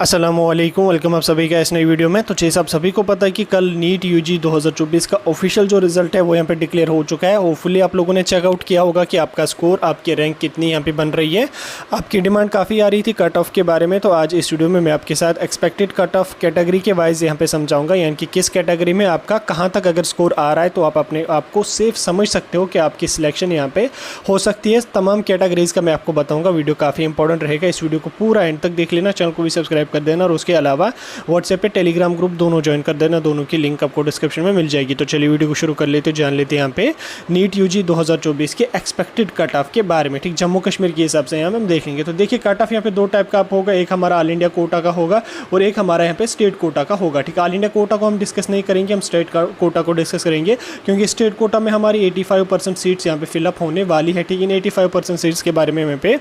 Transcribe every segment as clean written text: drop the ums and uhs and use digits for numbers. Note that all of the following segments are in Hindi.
अस्सलामुअलैकुम, वेलकम आप सभी का इस नई वीडियो में। तो जैसे आप सभी को पता है कि कल नीट यूजी 2024 का ऑफिशियल जो रिजल्ट है वो यहाँ पे डिक्लेयर हो चुका है। होपफुली आप लोगों ने चेकआउट किया होगा कि आपका स्कोर, आपकी रैंक कितनी यहाँ पे बन रही है। आपकी डिमांड काफ़ी आ रही थी कट ऑफ के बारे में, तो आज इस वीडियो में मैं आपके साथ एक्सपेक्टेड कट ऑफ कैटेगरी के वाइज यहाँ पे समझाऊंगा, यानी कि किस कैटेगरी में आपका कहाँ तक अगर स्कोर आ रहा है तो आप अपने आप को सेफ समझ सकते हो कि आपकी सिलेक्शन यहाँ पे हो सकती है। तमाम कैटेगरीज का मैं आपको बताऊँगा। वीडियो काफ़ी इंपॉर्टेंट रहेगा, इस वीडियो को पूरा एंड तक देख लेना। चैनल को भी सब्सक्राइब कर देना और उसके अलावा व्हाट्सएप पे टेलीग्राम ग्रुप दोनों ज्वाइन कर देना। दोनों की लिंक आपको डिस्क्रिप्शन में मिल जाएगी। तो चलिए वीडियो को शुरू कर लेते, जान लेते हैं यहाँ पे नीट यूजी 2024 के एक्सपेक्टेड कट ऑफ के बारे में। ठीक, जम्मू कश्मीर के हिसाब से यहाँ हम देखेंगे। तो देखिए कट ऑफ यहाँ पे दो टाइप का होगा, एक हमारा ऑल इंडिया कोटा का होगा और एक हमारा यहाँ पे स्टेट कोटा का होगा। ठीक, ऑल इंडिया कोटा को हम डिस्कस नहीं करेंगे, हम स्टेट कोटा को डिस्कस करेंगे, क्योंकि स्टेट कोटा में हमारी 85% सीट्स यहाँ पे फिलअप होने वाली है। ठीक, इन 85% सीट्स के बारे में यहाँ पे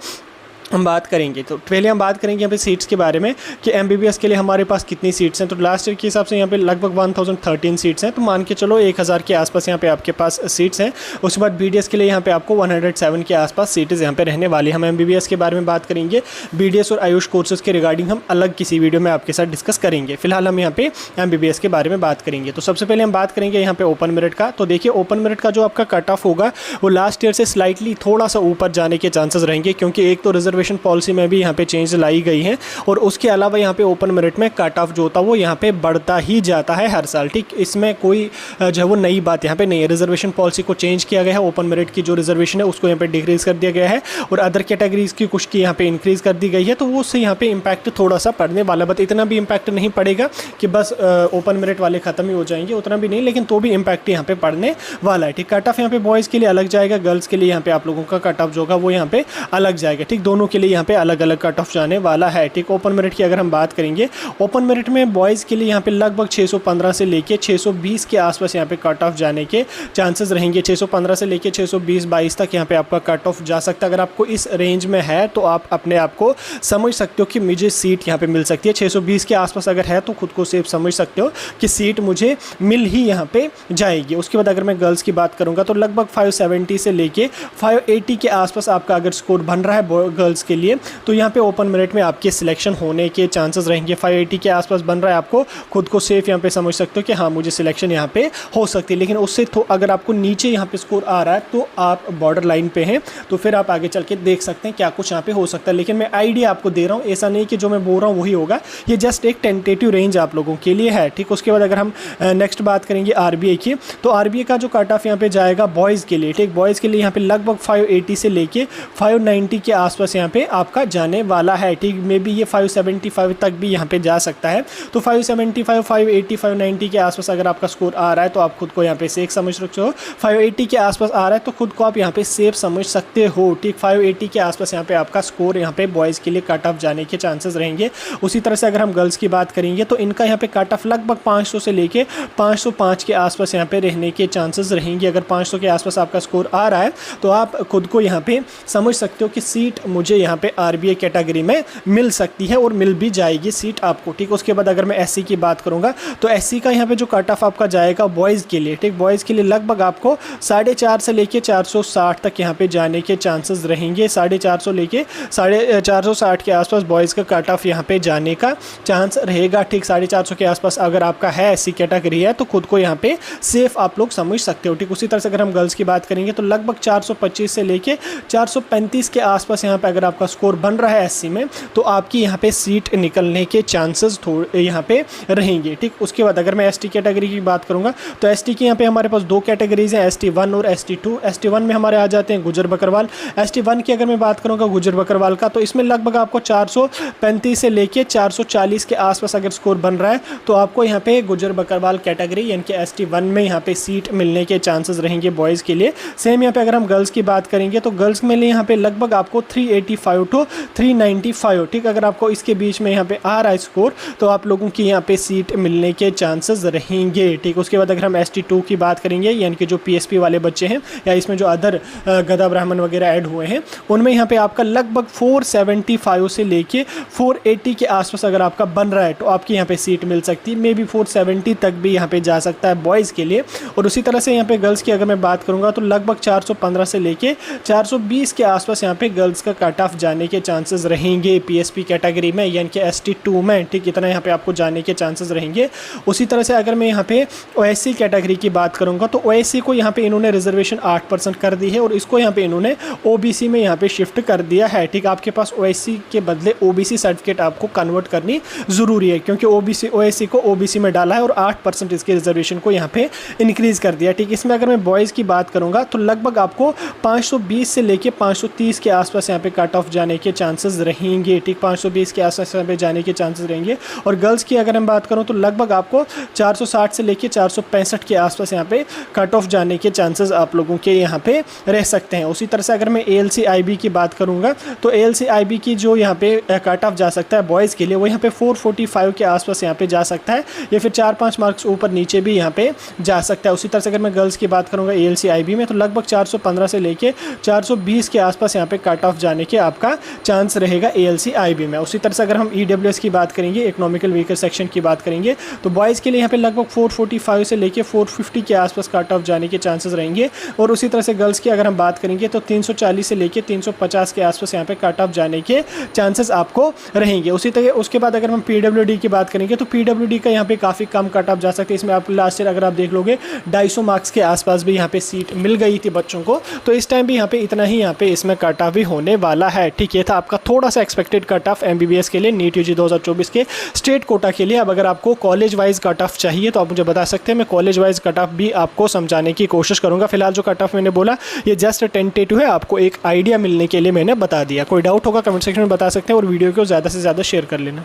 हम बात करेंगे। तो पहले हम बात करेंगे यहाँ पे सीट्स के बारे में कि एमबीबीएस के लिए हमारे पास कितनी सीट्स हैं। तो लास्ट ईयर के हिसाब से यहाँ पे लगभग 1013 सीट्स हैं, तो मान के चलो 1000 के आसपास यहाँ पे आपके पास सीट्स हैं। उसके बाद बीडीएस के लिए यहाँ पे आपको 107 के आसपास सीट्स यहाँ पे रहने वाली। हम एमबीबीएस के बारे में बात करेंगे, बीडीएस और आयुष कोर्सेज के रिगार्डिंग हम अलग किसी वीडियो में आपके साथ डिस्कस करेंगे। फिलहाल हम यहाँ पे एमबीबीएस के बारे में बात करेंगे। तो सबसे पहले हम बात करेंगे यहाँ पे ओपन मेरिट का। तो देखिए ओपन मेरिट का जो आपका कट ऑफ होगा वो लास्ट ईयर से स्लाइटली थोड़ा सा ऊपर जाने के चांसेस रहेंगे, क्योंकि एक तो रिजर्वेशन पॉलिसी में भी यहाँ पे चेंज लाई गई है और उसके अलावा यहाँ पे ओपन मेरिट में कट ऑफ जो होता है वो यहाँ पे बढ़ता ही जाता है हर साल। ठीक, इसमें कोई जो है वो नई बात यहाँ पे नहीं है। रिजर्वेशन पॉलिसी को चेंज किया गया है, ओपन मेरिट की जो रिजर्वेशन है उसको यहाँ पे डिक्रीज कर दिया गया है और अदर कैटेगरीज की कुछ की यहाँ पे इंक्रीज कर दी गई है। तो वो उससे यहाँ पे इम्पैक्ट थोड़ा सा पड़ने वाला, बट इतना भी इम्पैक्ट नहीं पड़ेगा कि बस ओपन मेरिट वाले खत्म ही हो जाएंगे, उतना भी नहीं, लेकिन तो भी इम्पैक्ट यहाँ पे पड़ने वाला है। ठीक, कट ऑफ यहाँ पे बॉयज़ के लिए अलग जाएगा, गर्ल्स के लिए यहाँ पे आप लोगों का कट ऑफ जो होगा वो यहाँ पे अलग जाएगा। ठीक, दोनों के लिए यहाँ पे अलग अलग कट ऑफ जाने वाला है। ठीक, ओपन मेरिट की अगर हम बात करेंगे, ओपन मेरिट में बॉयज़ के लिए यहाँ पे लगभग 615 से लेके 620 के आसपास यहाँ पे कट ऑफ जाने के चांसेस रहेंगे। 615 से लेके 620-22 तक यहाँ पे आपका कट ऑफ जा सकता है। अगर आपको इस रेंज में है तो आप अपने आप को समझ सकते हो कि मुझे सीट यहाँ पे मिल सकती है। 620 के आसपास अगर है तो खुद को सेफ समझ सकते हो कि सीट मुझे मिल ही यहाँ पे जाएगी। उसके बाद अगर मैं गर्ल्स की बात करूँगा तो लगभग 570 से लेके 580 के आसपास आपका अगर स्कोर बन रहा है गर्ल्स के लिए तो यहाँ पे ओपन मेरिट में आपके सिलेक्शन होने के चांसेस रहेंगे। 580 के आसपास बन रहा है, आपको खुद को सेफ यहाँ पे समझ सकते हो कि हाँ मुझे सिलेक्शन यहाँ पे हो सकती है। लेकिन उससे तो अगर आपको नीचे यहाँ पे स्कोर आ रहा है तो आप बॉर्डर लाइन पे हैं, तो फिर आप आगे चल के देख सकते हैं क्या कुछ यहाँ पे हो सकता है। लेकिन मैं आइडिया आपको दे रहा हूँ, ऐसा नहीं कि जो मैं बोल रहा हूँ वही होगा, ये जस्ट एक टेंटेटिव रेंज आप लोगों के लिए है। ठीक, उसके बाद अगर हम नेक्स्ट बात करेंगे आरबीआई की, तो आरबीआई का जो कट ऑफ यहाँ पे जाएगा बॉयज़ के लिए। ठीक, बॉयज़ के लिए यहाँ पे लगभग 580 से लेके 590 के आसपास यहाँ पे आपका जाने वाला है। ठीक, मे बी ये 575 तक भी यहाँ पे जा सकता है। तो 575, 580, 590 के आसपास अगर आपका स्कोर आ रहा है तो आप खुद को यहाँ पे सेफ समझ सकते हो। 580 के आसपास आ रहा है तो खुद को आप यहाँ पे सेफ समझ सकते हो। ठीक, 580 के आसपास यहाँ पे आपका स्कोर यहाँ पे बॉयज़ के लिए कट ऑफ जाने के चांसेस रहेंगे। उसी तरह से अगर हम गर्ल्स की बात करेंगे तो इनका यहाँ पे कट ऑफ लगभग 500 से लेके 505 के आसपास यहाँ पे रहने के चांसेस रहेंगे। अगर 500 के आसपास आपका स्कोर आ रहा है तो आप खुद को यहाँ पे समझ सकते हो कि सीट मुझे यहाँ पे आरबीआई कैटेगरी में मिल सकती है और मिल भी जाएगी सीट आपको। ठीक, उसके बाद अगर मैं एससी की बात करूंगा तो एससी का यहाँ पे जो कट ऑफ आपका जाएगा बॉयज़ के लिए, ठीक, बॉयज़ के लिए लगभग आपको 450 से लेके 460 तक यहाँ पे जाने के चांसेस रहेंगे। 450 लेके 460 के आसपास बॉयज़ का कट ऑफ यहाँ पे जाने का चांस रहेगा। ठीक, 450 के आसपास अगर आपका है एससी कैटेगरी है तो खुद को यहाँ पे सेफ आप लोग समझ सकते हो। ठीक, उसी तरह से अगर हम गर्ल्स की बात करेंगे तो लगभग 425 से लेके 435 के आसपास यहाँ पे अगर आपका स्कोर बन रहा है एससी में तो आपकी यहाँ पे सीट निकलने के चांसेस थोड़े यहाँ पे रहेंगे। ठीक, उसके बाद अगर मैं एसटी कैटेगरी की बात करूँगा तो एसटी की यहाँ पे हमारे पास दो कैटेगरीज हैं, ST1 और ST2। ST1 में हमारे आ जाते हैं गुजर बकरवाल। ST1 की अगर मैं बात करूँगा गुजर बकरवाल का तो इसमें लगभग आपको 435 से लेके 440 के आसपास अगर स्कोर बन रहा है तो आपको यहाँ पे गुजर बकरवाल कैटेगरी यानी कि ST1 में यहाँ पे सीट मिलने के चांसेस रहेंगे बॉयज़ के लिए। सेम यहाँ पे अगर हम गर्ल्स की बात करेंगे तो गर्ल्स में लिए यहाँ पे लगभग आपको 385 टू 395। ठीक, अगर आपको इसके बीच में यहाँ पे आ रहा है स्कोर तो आप लोगों की यहाँ पे सीट मिलने के चांसेस रहेंगे। ठीक, उसके बाद अगर हम ST2 की बात करेंगे यानी कि जो PSP वाले बच्चे हैं या इसमें जो अदर गधा ब्राह्मण वगैरह ऐड हुए हैं उनमें यहाँ पे आपका लगभग 475 से लेके 480 के आसपास अगर आपका बन रहा है तो आपकी यहाँ पे सीट मिल सकती है। मे बी 470 तक भी यहाँ पे जा सकता है बॉयज़ के लिए। और उसी तरह से यहाँ पे गर्ल्स की अगर मैं बात करूँगा तो लगभग 415 से लेके 420 के आसपास यहाँ पे गर्ल्स का कट कट ऑफ जाने के चांसेस रहेंगे पीएसपी कैटेगरी में, यानी कि ST2 में, ठीक, इतना यहाँ पे आपको जाने के चांसेस रहेंगे। उसी तरह से अगर मैं यहाँ पे OSC कैटेगरी की बात करूँगा तो OSC को यहाँ पे इन्होंने रिजर्वेशन 8% कर दी है और इसको यहाँ पे इन्होंने OBC में यहाँ पे शिफ्ट कर दिया है, ठीक। आपके पास OSC के बदले OBC सर्टिफिकेट आपको कन्वर्ट करनी ज़रूरी है, क्योंकि OSC को OBC में डाला है और 8% इसके रिजर्वेशन को यहाँ पे इंक्रीज़ कर दिया, ठीक। इसमें अगर मैं बॉयज़ की बात करूँगा तो लगभग आपको 520 से लेके 530 के आसपास यहाँ पे कट ऑफ जाने के चांसेस रहेंगे, ठीक। 520 के आसपास यहाँ पे जाने के चांसेस रहेंगे। और गर्ल्स की अगर मैं बात करूँ तो लगभग आपको 460 से लेके 465 के आसपास यहाँ पे कट ऑफ जाने के चांसेस आप लोगों के यहाँ पे रह सकते हैं। उसी तरह से अगर मैं ALC IB की बात करूँगा तो ALC IB की जो यहाँ पे कट ऑफ जा सकता है बॉयज़ के लिए, वो यहाँ पे 445 के आसपास यहाँ पे जा सकता है, या फिर 4-5 मार्क्स ऊपर नीचे भी यहाँ पे जा सकता है। उसी तरह से अगर मैं गर्ल्स की बात करूँगा ALC IB में तो लगभग 415 से लेके 420 के आसपास यहाँ पे कट ऑफ जाने के आपका चांस रहेगा ALC IB में। उसी तरह से अगर हम EWS की बात करेंगे, इकोनॉमिकल वीकर सेक्शन की बात करेंगे, तो बॉयज़ के लिए यहाँ पे लगभग 445 से लेके 450 के आसपास कट ऑफ जाने के चांसेस रहेंगे। और उसी तरह से गर्ल्स की अगर हम बात करेंगे तो 340 से लेके 350 के आसपास यहाँ पे कट ऑफ जाने के चांसेस आपको रहेंगे। उसी तरह उसके बाद अगर हम PWD की बात करेंगे तो PWD का यहाँ पे काफ़ी कम कट ऑफ जा सकते हैं। इसमें आप लास्ट ईयर अगर आप देख लोगे 250 मार्क्स के आसपास भी यहाँ पे सीट मिल गई थी बच्चों को, तो इस टाइम भी यहाँ पे इतना ही यहाँ पे इसमें कट ऑफ भी होने वाला है, ठीक। ये था आपका थोड़ा सा एक्सपेक्टेड कट ऑफ MBBS के लिए नीट UG 2024 के स्टेट कोटा के लिए। अब अगर आपको कॉलेज वाइज कट ऑफ चाहिए तो आप मुझे बता सकते हैं, मैं कॉलेज वाइज कट ऑफ भी आपको समझाने की कोशिश करूँगा। फिलहाल जो कट ऑफ मैंने बोला ये जस्ट टेंटेटिव है, आपको एक आइडिया मिलने के लिए मैंने बता दिया। कोई डाउट होगा कमेंट सेक्शन में बता सकते हैं और वीडियो को ज़्यादा से ज़्यादा शेयर कर लेना।